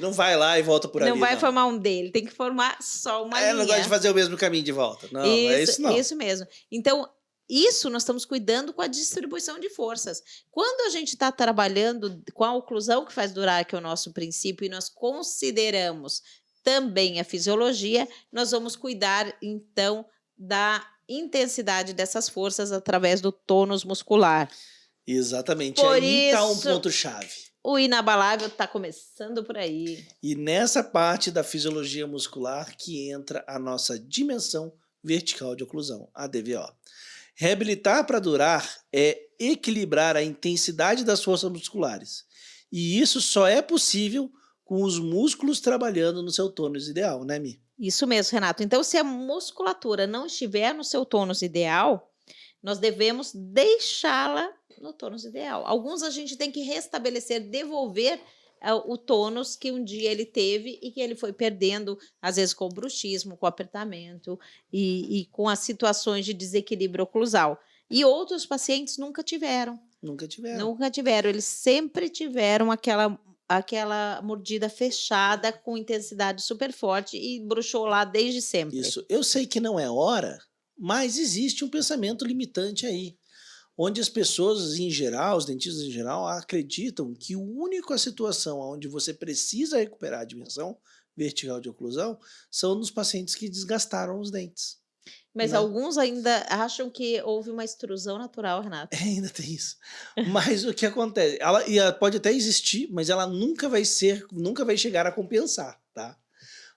não vai lá e volta por ali. Não vai formar um D, ele tem que formar só uma linha. Não gosta de fazer o mesmo caminho de volta. Não, é isso não. Isso mesmo. Então, isso nós estamos cuidando com a distribuição de forças. Quando a gente está trabalhando com a oclusão que faz durar, que é o nosso princípio, e nós consideramos também a fisiologia, nós vamos cuidar, então, da intensidade dessas forças através do tônus muscular. Exatamente. Por Aí está um isso, ponto-chave. O inabalável está começando por aí. E nessa parte da fisiologia muscular que entra a nossa dimensão vertical de oclusão, a DVO. Reabilitar para durar é equilibrar a intensidade das forças musculares. E isso só é possível com os músculos trabalhando no seu tônus ideal, né, Mi? Isso mesmo, Renato. Então, se a musculatura não estiver no seu tônus ideal, nós devemos deixá-la no tônus ideal. Alguns a gente tem que restabelecer, devolver o tônus que um dia ele teve e que ele foi perdendo, às vezes com o bruxismo, com o apertamento e com as situações de desequilíbrio oclusal. E outros pacientes nunca tiveram. Nunca tiveram. Nunca tiveram. Eles sempre tiveram aquela mordida fechada com intensidade super forte e bruxou lá desde sempre. Isso. Eu sei que não é hora, mas existe um pensamento limitante aí, onde as pessoas em geral, os dentistas em geral, acreditam que a única situação onde você precisa recuperar a dimensão vertical de oclusão são nos pacientes que desgastaram os dentes. Mas né? alguns ainda acham que houve uma extrusão natural, Renato. Ainda tem isso. Mas o que acontece? Ela pode até existir, mas ela nunca vai chegar a compensar, tá?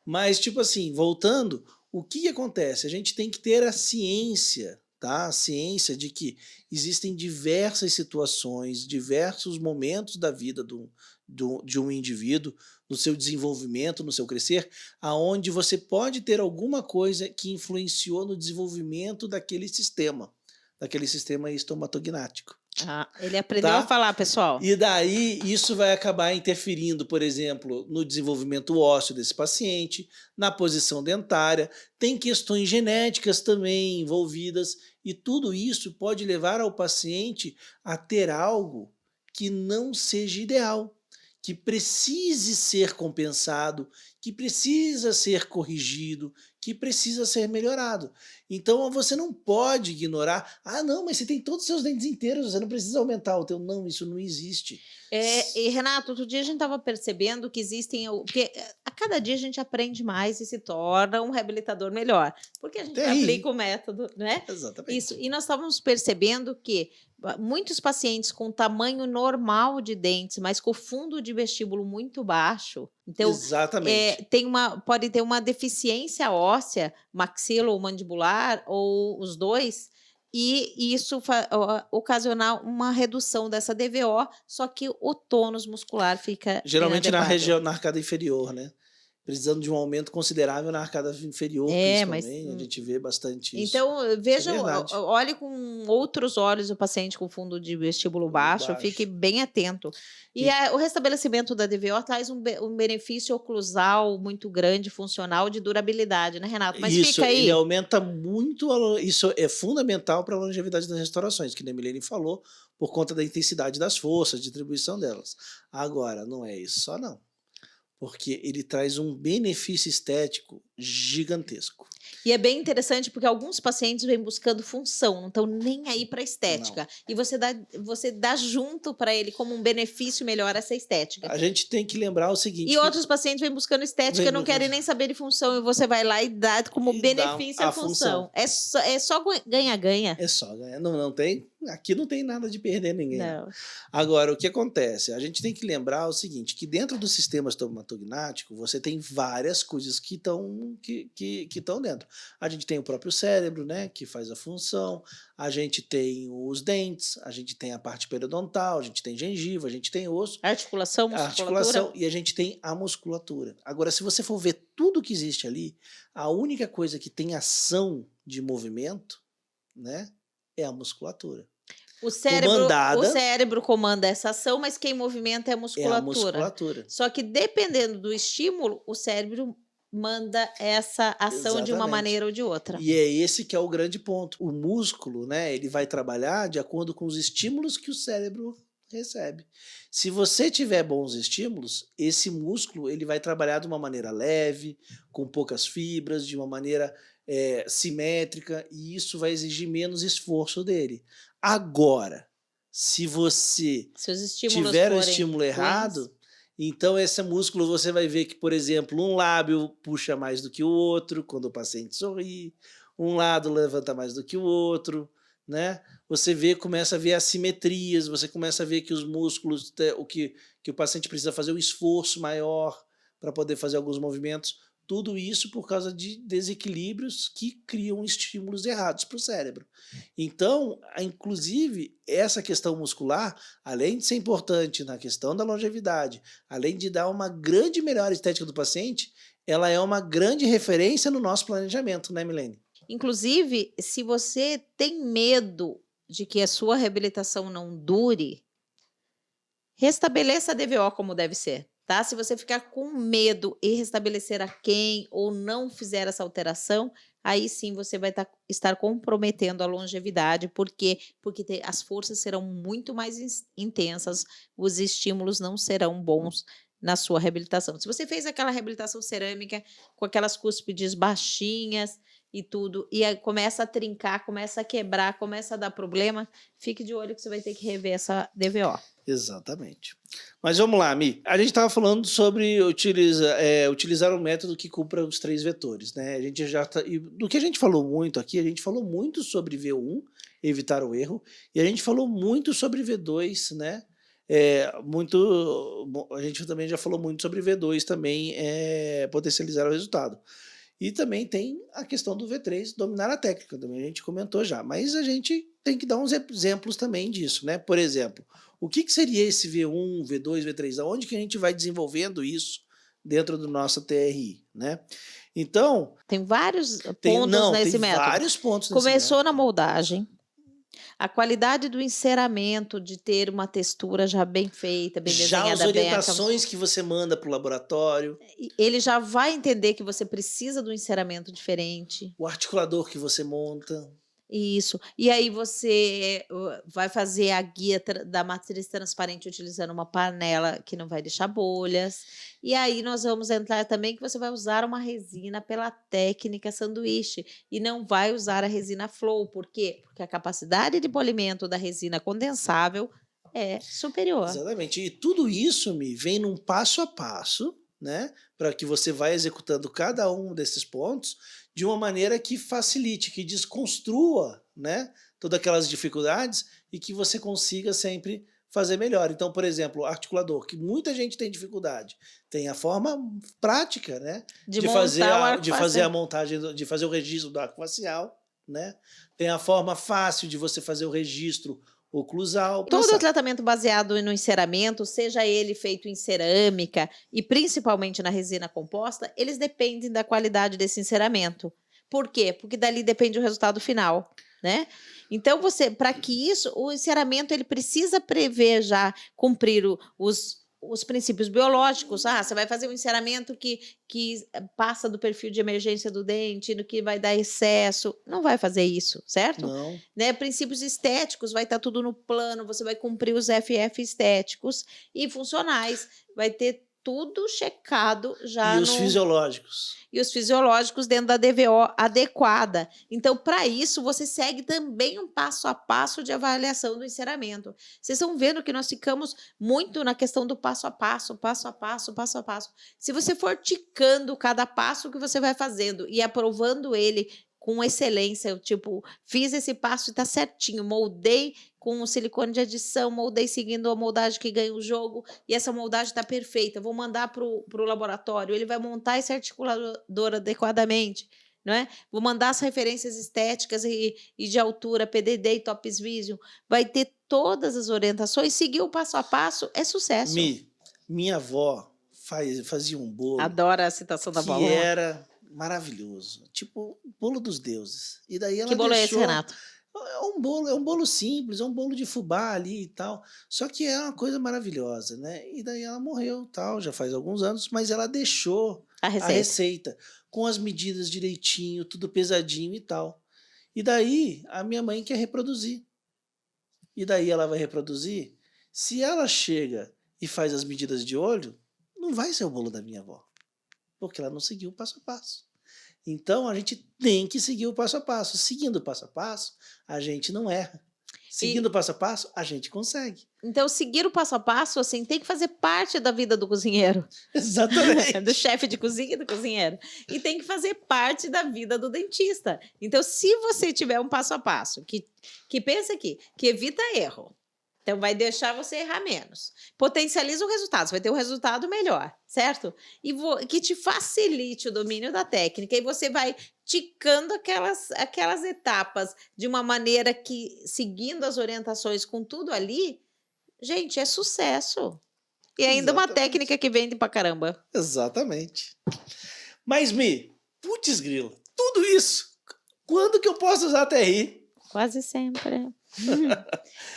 Mas, tipo assim, voltando, o que acontece? A gente tem que ter a ciência, tá? A ciência de que existem diversas situações, diversos momentos da vida de um indivíduo, no seu desenvolvimento, no seu crescer, aonde você pode ter alguma coisa que influenciou no desenvolvimento daquele sistema estomatognático. Ele aprendeu a falar, pessoal. E daí isso vai acabar interferindo, por exemplo, no desenvolvimento ósseo desse paciente, na posição dentária, tem questões genéticas também envolvidas, e tudo isso pode levar ao paciente a ter algo que não seja ideal, que precise ser compensado, que precisa ser corrigido, que precisa ser melhorado. Então você não pode ignorar, não, mas você tem todos os seus dentes inteiros, você não precisa aumentar o teu. Não, isso não existe. E Renato, outro dia a gente estava percebendo que existem, porque a cada dia a gente aprende mais e se torna um reabilitador melhor, porque a gente aplica o método, né? Exatamente. Isso. E nós estávamos percebendo que muitos pacientes com tamanho normal de dentes, mas com fundo de vestíbulo muito baixo, então exatamente. Pode ter uma deficiência óssea, maxilo ou mandibular, ou os dois, e isso ocasionar uma redução dessa DVO, só que o tônus muscular fica geralmente na região, na arcada inferior, né? Precisando de um aumento considerável na arcada inferior, principalmente, a gente vê bastante isso. Então, vejam, olhe com outros olhos o paciente com fundo de vestíbulo baixo, fique bem atento. E o restabelecimento da DVO traz um benefício oclusal muito grande, funcional, de durabilidade, né, Renato? Mas isso, fica aí. Ele aumenta muito, isso é fundamental para a longevidade das restaurações, que nem a Milene falou, por conta da intensidade das forças, distribuição delas. Agora, não é isso só não, porque ele traz um benefício estético gigantesco. E é bem interessante porque alguns pacientes vêm buscando função, não estão nem aí para estética. Não. E você dá junto para ele como um benefício melhor essa estética. A gente tem que lembrar o seguinte... E outros pacientes vêm buscando estética, não querem nem saber de função, e você vai lá e dá como benefício a função. É só ganha-ganha. É só ganhar. Não tem... Aqui não tem nada de perder ninguém. Não. Agora, o que acontece? A gente tem que lembrar o seguinte, que dentro do sistema estomatognático, você tem várias coisas que estão dentro. A gente tem o próprio cérebro, né, que faz a função, a gente tem os dentes, a gente tem a parte periodontal, a gente tem gengiva, a gente tem osso. Articulação, musculatura. E a gente tem a musculatura. Agora, se você for ver tudo que existe ali, a única coisa que tem ação de movimento, né, é a musculatura. O comandada cérebro comanda essa ação, mas quem movimenta é a é a musculatura. musculatura. Só que dependendo do estímulo, o cérebro manda essa ação de uma Exatamente. maneira ou de outra. E é esse que é o grande ponto. O músculo, né, ele vai trabalhar de acordo com os estímulos que o cérebro recebe. Se você tiver bons estímulos, esse músculo ele vai trabalhar de uma maneira leve, com poucas fibras, de uma maneira simétrica, e isso vai exigir menos esforço dele. Agora, se você Se os estímulos tiver o forem estímulo ruins, errado, então esse músculo você vai ver que, por exemplo, um lábio puxa mais do que o outro quando o paciente sorri, um lado levanta mais do que o outro, né? Você vê, começa a ver assimetrias, você começa a ver que os músculos, que o paciente precisa fazer um esforço maior para poder fazer alguns movimentos. Tudo isso por causa de desequilíbrios que criam estímulos errados para o cérebro. Então, inclusive, essa questão muscular, além de ser importante na questão da longevidade, além de dar uma grande melhora estética do paciente, ela é uma grande referência no nosso planejamento, né, Milene? inclusive, se você tem medo de que a sua reabilitação não dure, restabeleça a DVO como deve ser, tá? Se você ficar com medo e restabelecer a quem ou não fizer essa alteração, aí sim você vai estar comprometendo a longevidade, porque as forças serão muito mais intensas, os estímulos não serão bons na sua reabilitação. Se você fez aquela reabilitação cerâmica com aquelas cúspides baixinhas e tudo, e aí começa a trincar, começa a quebrar, começa a dar problema, fique de olho que você vai ter que rever essa DVO. Exatamente. Mas vamos lá, Mi. A gente estava falando sobre utilizar um método que cumpra os 3 vetores, né? A gente já e do que a gente falou muito aqui, a gente falou muito sobre V1, evitar o erro, e a gente falou muito sobre V2, né? A gente também já falou muito sobre V2 também, potencializar o resultado. E também tem a questão do V3, dominar a técnica, também a gente comentou já. Mas a gente tem que dar uns exemplos também disso, né? Por exemplo, o que seria esse V1, V2, V3? Aonde que a gente vai desenvolvendo isso dentro do nosso TRI, né? Então... Tem vários pontos nesse método. Tem vários pontos nesse Começou método. na moldagem. A qualidade do enceramento, de ter uma textura já bem feita, bem desenhada. Já as orientações que você manda para o laboratório. Ele já vai entender que você precisa de um enceramento diferente. O articulador que você monta. Isso. E aí você vai fazer a guia da matriz transparente utilizando uma panela que não vai deixar bolhas. E aí nós vamos entrar também que você vai usar uma resina pela técnica sanduíche e não vai usar a resina flow. Por quê? Porque a capacidade de polimento da resina condensável é superior. Exatamente. E tudo isso me vem num passo a passo, né? Para que você vá executando cada um desses pontos de uma maneira que facilite, que desconstrua, né, todas aquelas dificuldades e que você consiga sempre fazer melhor. Então, por exemplo, o articulador, que muita gente tem dificuldade, tem a forma prática, né, de fazer a montagem, de fazer o registro do arco facial, né? Tem a forma fácil de você fazer o registro oclusal. Todo o tratamento baseado no enceramento, seja ele feito em cerâmica e principalmente na resina composta, eles dependem da qualidade desse enceramento. Por quê? Porque dali depende o resultado final, né? Então, para que isso, o enceramento ele precisa prever já, cumprir os princípios biológicos. Você vai fazer um enceramento que passa do perfil de emergência do dente, no que vai dar excesso. Não vai fazer isso, certo? Não. Né? Princípios estéticos, vai estar tudo no plano, você vai cumprir os FF estéticos e funcionais. Vai ter tudo checado já. E os fisiológicos. E os fisiológicos dentro da DVO adequada. Então, para isso, você segue também um passo a passo de avaliação do enceramento. Vocês estão vendo que nós ficamos muito na questão do passo a passo, passo a passo, passo a passo. Se você for ticando cada passo que você vai fazendo e aprovando ele com excelência, eu, tipo, fiz esse passo e está certinho, moldei com o silicone de adição, moldei seguindo a moldagem que ganha o jogo, e essa moldagem está perfeita, vou mandar para o laboratório, ele vai montar esse articulador adequadamente, não é? Vou mandar as referências estéticas e de altura, PDD e Topes Vision, vai ter todas as orientações, seguir o passo a passo, é sucesso. Minha avó fazia um bolo. Adoro a citação da avó. Que era maravilhoso, tipo bolo dos deuses. E daí ela que bolo é esse, Renato? é um bolo simples, é um bolo de fubá ali e tal, só que é uma coisa maravilhosa, né. E daí ela morreu, tal, já faz alguns anos, mas ela deixou A a receita. receita, com as medidas direitinho, tudo pesadinho e tal. E daí a minha mãe quer reproduzir. E daí ela vai reproduzir, se ela chega e faz as medidas de olho, não vai ser o bolo da minha avó, porque ela não seguiu o passo a passo. Então a gente tem que seguir o passo a passo. Seguindo o passo a passo, a gente não erra. Seguindo E o passo a passo, a gente consegue. então seguir o passo a passo, assim, tem que fazer parte da vida do cozinheiro, do Exatamente. chefe de cozinha e do cozinheiro. E tem que fazer parte da vida do dentista. Então, se você tiver um passo a passo que pensa aqui, que evita erro, então vai deixar você errar menos, potencializa o resultado, você vai ter um resultado melhor, certo? E que te facilite o domínio da técnica e você vai ticando aquelas etapas de uma maneira que, seguindo as orientações com tudo ali, gente, é sucesso. E ainda uma Exatamente. técnica que vende pra caramba. Exatamente. Mas, putz grila, tudo isso, quando que eu posso usar a TRI? Quase sempre.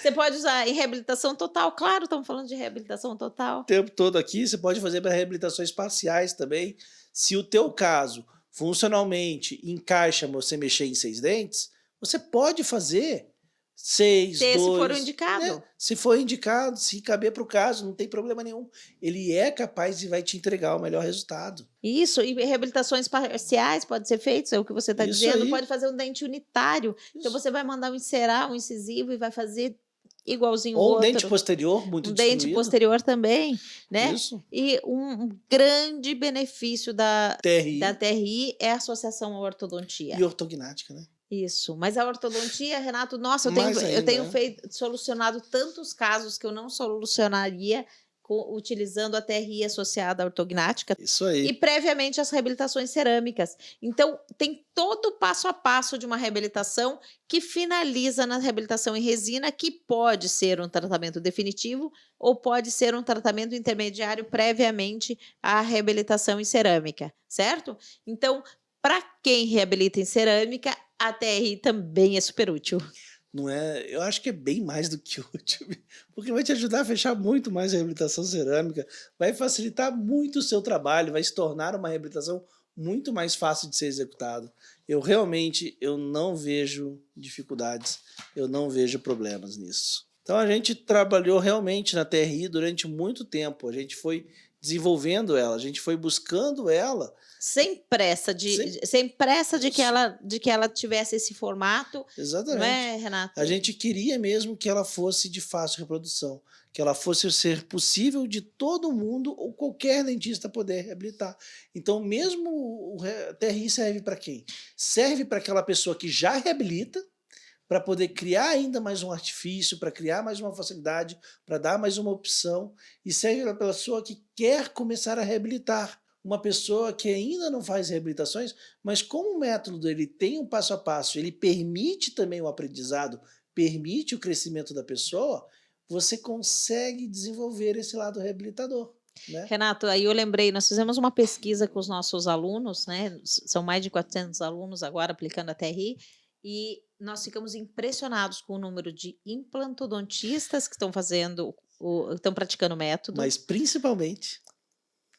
Você pode usar em reabilitação total, claro, estamos falando de reabilitação total. O tempo todo aqui, você pode fazer para reabilitações parciais também. Se o teu caso, funcionalmente, encaixa você mexer em 6 dentes, você pode fazer 6, Se for o 2, né? indicado. Se for indicado, se caber para o caso, não tem problema nenhum. Ele é capaz e vai te entregar o melhor resultado. Isso, e reabilitações parciais pode ser feito, é o que você está Isso dizendo, aí. pode fazer um dente unitário. Então Isso. você vai mandar um encerar, um incisivo e vai fazer igualzinho o Ou um dente outro. posterior muito Um dente destruído. posterior também, né? Isso. E um grande benefício da TRI TRI é a associação à ortodontia. e ortognática, né? Isso, mas a ortodontia, Renato, nossa, Mais eu ainda, tenho né? solucionado tantos casos que eu não solucionaria utilizando a TRI associada à ortognática Isso e aí. previamente as reabilitações cerâmicas. Então, tem todo o passo a passo de uma reabilitação que finaliza na reabilitação em resina, que pode ser um tratamento definitivo ou pode ser um tratamento intermediário previamente à reabilitação em cerâmica, certo? Então, para quem reabilita em cerâmica, a TRI também é super útil. Não é, eu acho que é bem mais do que útil, porque vai te ajudar a fechar muito mais a reabilitação cerâmica, vai facilitar muito o seu trabalho, vai se tornar uma reabilitação muito mais fácil de ser executado. Eu realmente eu não vejo dificuldades, eu não vejo problemas nisso. Então a gente trabalhou realmente na TRI durante muito tempo, a gente foi desenvolvendo ela, a gente foi buscando ela. Sem pressa sem pressa de que ela tivesse esse formato, não Exatamente. é, Renato? A gente queria mesmo que ela fosse de fácil reprodução, que ela fosse ser possível de todo mundo ou qualquer dentista poder reabilitar. Então, mesmo o TRI serve para quem? Serve para aquela pessoa que já reabilita, para poder criar ainda mais um artifício, para criar mais uma facilidade, para dar mais uma opção, e serve para a pessoa que quer começar a reabilitar. Uma pessoa que ainda não faz reabilitações, mas como o método ele tem um passo a passo, ele permite também o aprendizado, permite o crescimento da pessoa, você consegue desenvolver esse lado reabilitador, né? Renato, aí eu lembrei, nós fizemos uma pesquisa com os nossos alunos, né? São mais de 400 alunos agora aplicando a TRI, e nós ficamos impressionados com o número de implantodontistas que estão estão praticando o método, Mas principalmente,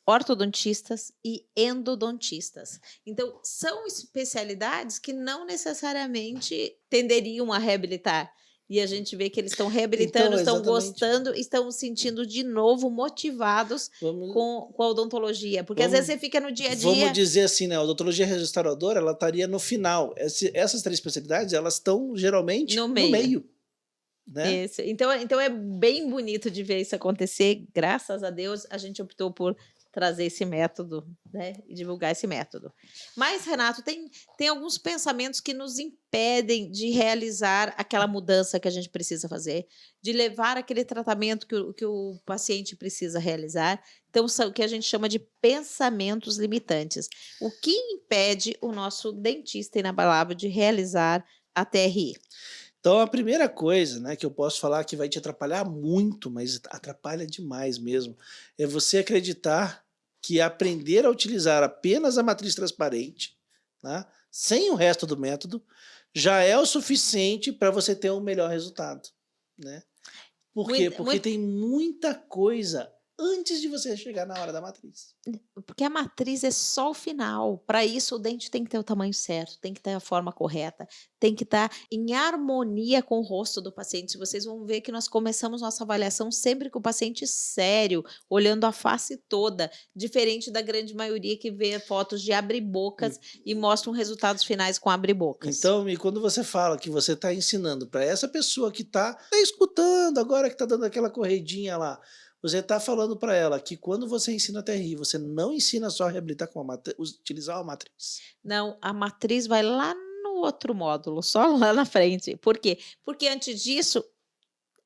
ortodontistas e endodontistas. Então, são especialidades que não necessariamente tenderiam a reabilitar. E a gente vê que eles estão reabilitando, então, estão exatamente, gostando, estão se sentindo de novo motivados vamos, com a odontologia. Porque às vezes você fica no dia a vamos dia. dizer assim, né? A odontologia restauradora, ela estaria no final. Essas 3 especialidades, elas estão geralmente No no meio. meio, né? Isso. Então é bem bonito de ver isso acontecer. Graças a Deus, a gente optou por trazer esse método, né, e divulgar esse método. Mas, Renato, tem alguns pensamentos que nos impedem de realizar aquela mudança que a gente precisa fazer, de levar aquele tratamento que o paciente precisa realizar. Então, são o que a gente chama de pensamentos limitantes. O que impede o nosso dentista inabalável de realizar a TRI? Então, a primeira coisa, né, que eu posso falar que vai te atrapalhar muito, mas atrapalha demais mesmo, é você acreditar que aprender a utilizar apenas a matriz transparente, tá? Sem o resto do método, já é o suficiente para você ter um melhor resultado, né? Por quê? Muito, Porque tem muita coisa antes de você chegar na hora da matriz. porque a matriz é só o final. Para isso, o dente tem que ter o tamanho certo, tem que ter a forma correta, tem que estar em harmonia com o rosto do paciente. Vocês vão ver que nós começamos nossa avaliação sempre com o paciente sério, olhando a face toda, diferente da grande maioria que vê fotos de abre-bocas e mostram resultados finais com abre-bocas. Então, e quando você fala que você está ensinando para essa pessoa que está escutando agora, que está dando aquela corridinha lá, você está falando para ela que quando você ensina a TRI, você não ensina só a reabilitar com a utilizar a matriz. Não, a matriz vai lá no outro módulo, só lá na frente. Por quê? Porque antes disso,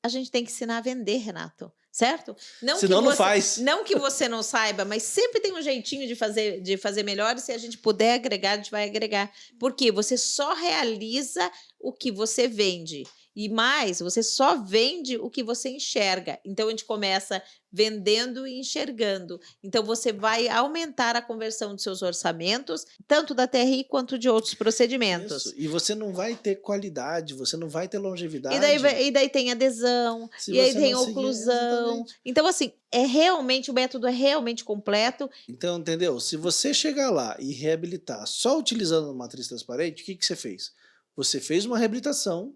a gente tem que ensinar a vender, Renato, certo? Senão não faz. Não que você não saiba, mas sempre tem um jeitinho de fazer melhor, e se a gente puder agregar, a gente vai agregar. Porque você só realiza o que você vende. E mais, você só vende o que você enxerga. Então, a gente começa vendendo e enxergando. Então, você vai aumentar a conversão de seus orçamentos, tanto da TRI quanto de outros procedimentos. Isso. E você não vai ter qualidade, você não vai ter longevidade. E daí tem adesão, se e aí você tem não seguir. oclusão. Exatamente. Então, assim, o método é realmente completo. Então, entendeu? Se você chegar lá e reabilitar só utilizando uma matriz transparente, o que você fez? Você fez uma reabilitação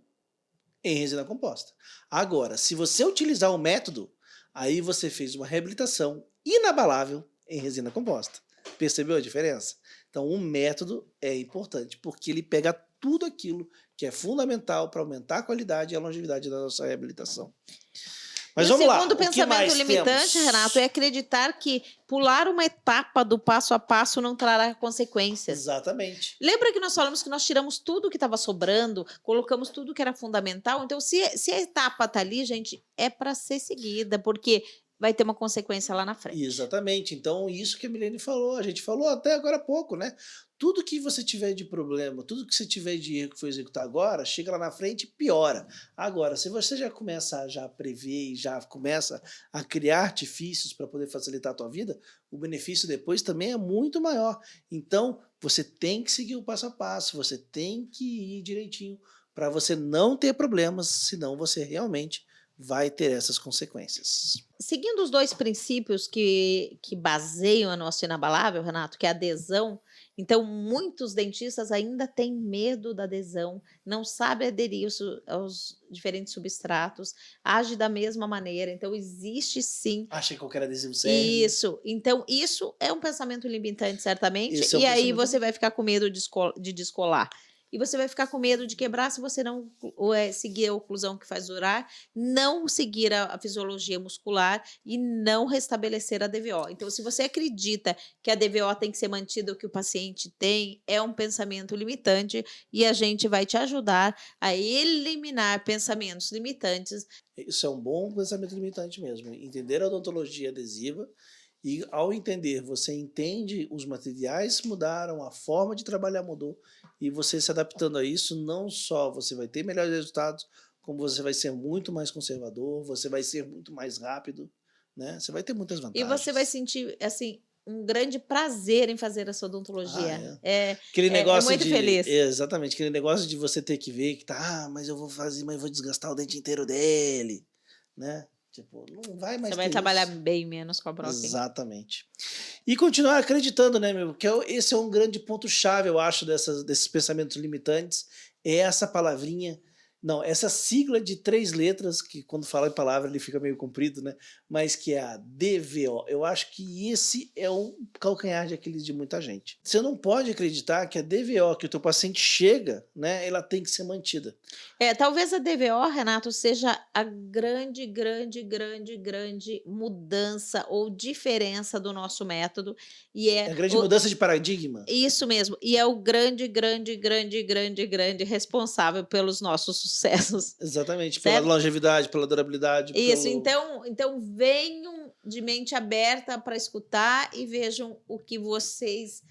em resina composta. Agora, se você utilizar o método, aí você fez uma reabilitação inabalável em resina composta. Percebeu a diferença? Então, o método é importante, porque ele pega tudo aquilo que é fundamental para aumentar a qualidade e a longevidade da nossa reabilitação. Mas E vamos o lá, segundo o que pensamento mais limitante, temos? Renato, é acreditar que pular uma etapa do passo a passo não trará consequências. Exatamente. Lembra que nós falamos que nós tiramos tudo que estava sobrando, colocamos tudo que era fundamental? Então, se a etapa está ali, gente, é para ser seguida, porque vai ter uma consequência lá na frente. Exatamente. Então, isso que a Milene falou, a gente falou até agora há pouco, né? Tudo que você tiver de problema, tudo que você tiver de erro que foi executar agora, chega lá na frente e piora. Agora, se você já começa a já prever e já começa a criar artifícios para poder facilitar a tua vida, o benefício depois também é muito maior. Então, você tem que seguir o passo a passo, você tem que ir direitinho para você não ter problemas, senão você realmente vai ter essas consequências. Seguindo os dois princípios que baseiam a nossa inabalável, Renato, que é a adesão, então muitos dentistas ainda têm medo da adesão, não sabem aderir aos diferentes substratos, age da mesma maneira, então existe sim. Acha que qualquer adesivo serve. Isso, então isso é um pensamento limitante, certamente, Esse é um e aí pensamento você vai ficar com medo de descolar. E você vai ficar com medo de quebrar se você não seguir a oclusão que faz durar, não seguir a fisiologia muscular e não restabelecer a DVO. Então, se você acredita que a DVO tem que ser mantida, o que o paciente tem, é um pensamento limitante, e a gente vai te ajudar a eliminar pensamentos limitantes. Isso é um bom pensamento limitante mesmo. Entender a odontologia adesiva e, ao entender, você entende os materiais mudaram, a forma de trabalhar mudou, e você se adaptando a isso, não só você vai ter melhores resultados, como você vai ser muito mais conservador, você vai ser muito mais rápido, né? Você vai ter muitas E vantagens. você vai sentir, assim, um grande prazer em fazer essa odontologia. Aquele negócio muito feliz. Exatamente, aquele negócio de você ter que ver que mas eu vou fazer, mas eu vou desgastar o dente inteiro dele, né? Tipo, não vai mais Você vai ter trabalhar isso. bem menos com a broca. Exatamente. E continuar acreditando, né, meu? Que esse é um grande ponto-chave, eu acho, desses pensamentos limitantes, é essa palavrinha. Não, essa sigla de 3 letras, que quando fala em palavra ele fica meio comprido, né? Mas que é a DVO. Eu acho que esse é um calcanhar de Aquiles de muita gente. Você não pode acreditar que a DVO que o teu paciente chega, né? Ela tem que ser mantida. Talvez a DVO, Renato, seja a grande mudança ou diferença do nosso método. E É a grande mudança de paradigma. Isso mesmo. E é o grande responsável pelos nossos sucessos. Exatamente, certo? pela longevidade, pela durabilidade. Isso, então venham de mente aberta para escutar e vejam o que vocês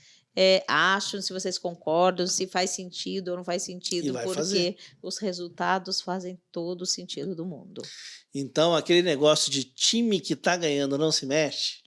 acham, se vocês concordam, se faz sentido ou não faz sentido, porque os resultados fazem todo o sentido do mundo. Então, aquele negócio de time que está ganhando não se mexe,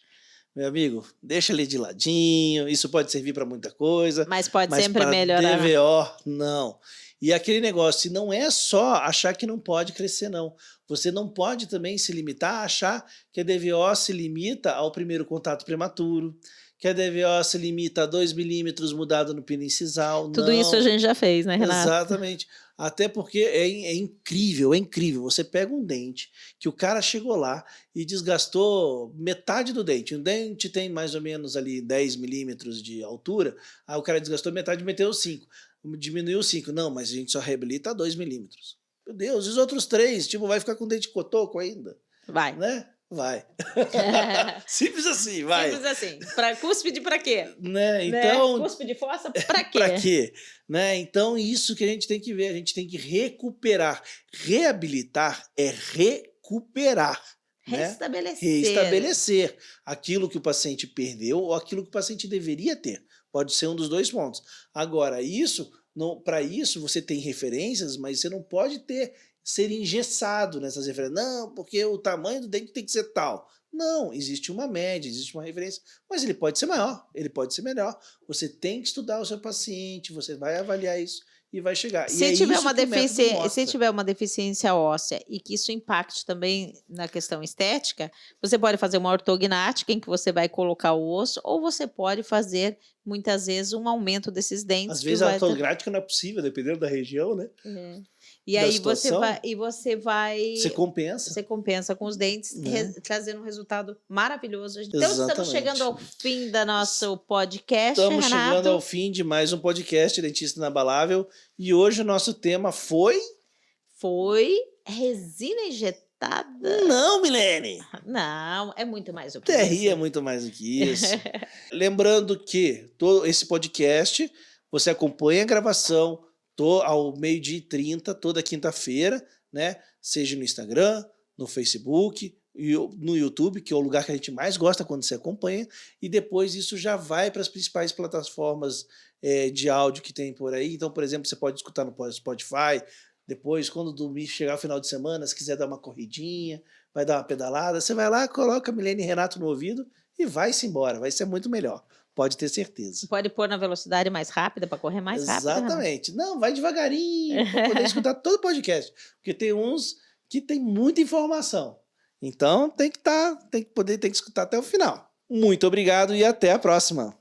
meu amigo, deixa ali de ladinho, isso pode servir para muita coisa, Mas pode mas sempre para melhorar. DVO, não. E aquele negócio, não é só achar que não pode crescer, não. Você não pode também se limitar a achar que a DVO se limita ao primeiro contato prematuro, que a DVO se limita a 2 milímetros mudado no pino incisal, Tudo isso a não. gente já fez, né, Renato? Exatamente. Até porque é incrível, é incrível. Você pega um dente que o cara chegou lá e desgastou metade do dente. Um dente tem mais ou menos ali 10 milímetros de altura, aí o cara desgastou metade e meteu 5. Diminuiu 5. Não, mas a gente só reabilita a 2 milímetros. Meu Deus, e os outros 3? Tipo, vai ficar com dente cotoco ainda? Vai. Né? Vai. Simples assim, vai. Simples assim. Cúspide para quê? Né? Então, Cúspide fossa para quê? para quê? Né? Então, isso que a gente tem que ver, a gente tem que recuperar. Reabilitar é recuperar. Né? Restabelecer. Reestabelecer aquilo que o paciente perdeu ou aquilo que o paciente deveria ter. Pode ser um dos dois pontos. Agora, para isso você tem referências, mas você não pode ser engessado nessas referências. Não, porque o tamanho do dente tem que ser tal. Não, existe uma média, existe uma referência, mas ele pode ser maior, ele pode ser melhor. Você tem que estudar o seu paciente, você vai avaliar isso e vai chegar. Se E tiver isso uma que o método deficiência, se mostra. tiver uma deficiência óssea e que isso impacte também na questão estética, você pode fazer uma ortognática em que você vai colocar o osso, ou você pode fazer muitas vezes um aumento desses dentes. Às que vezes a vai ortognática não é possível, dependendo da região, né? É. E Da aí situação. você Você compensa. com os dentes, Né? trazendo um resultado maravilhoso. Então, estamos Exatamente. chegando ao fim do nosso podcast, Estamos Renato. chegando ao fim de mais um podcast Dentista Inabalável e hoje o nosso tema foi... Foi resina injetada? Não, Milene! Não, é muito mais do que TRI é isso. muito mais do que isso. Lembrando que todo esse podcast, você acompanha a gravação ao 12h30, toda quinta-feira, né? Seja no Instagram, no Facebook, no YouTube, que é o lugar que a gente mais gosta quando você acompanha, e depois isso já vai para as principais plataformas de áudio que tem por aí. Então, por exemplo, você pode escutar no Spotify, depois, quando dormir, chegar o final de semana, se quiser dar uma corridinha, vai dar uma pedalada, você vai lá, coloca Milene e Renato no ouvido e vai-se embora, vai ser muito melhor, pode ter certeza. Pode pôr na velocidade mais rápida para correr mais rápido. Exatamente. Não, vai devagarinho para poder escutar todo o podcast, porque tem uns que tem muita informação. Então tem que escutar até o final. Muito obrigado e até a próxima.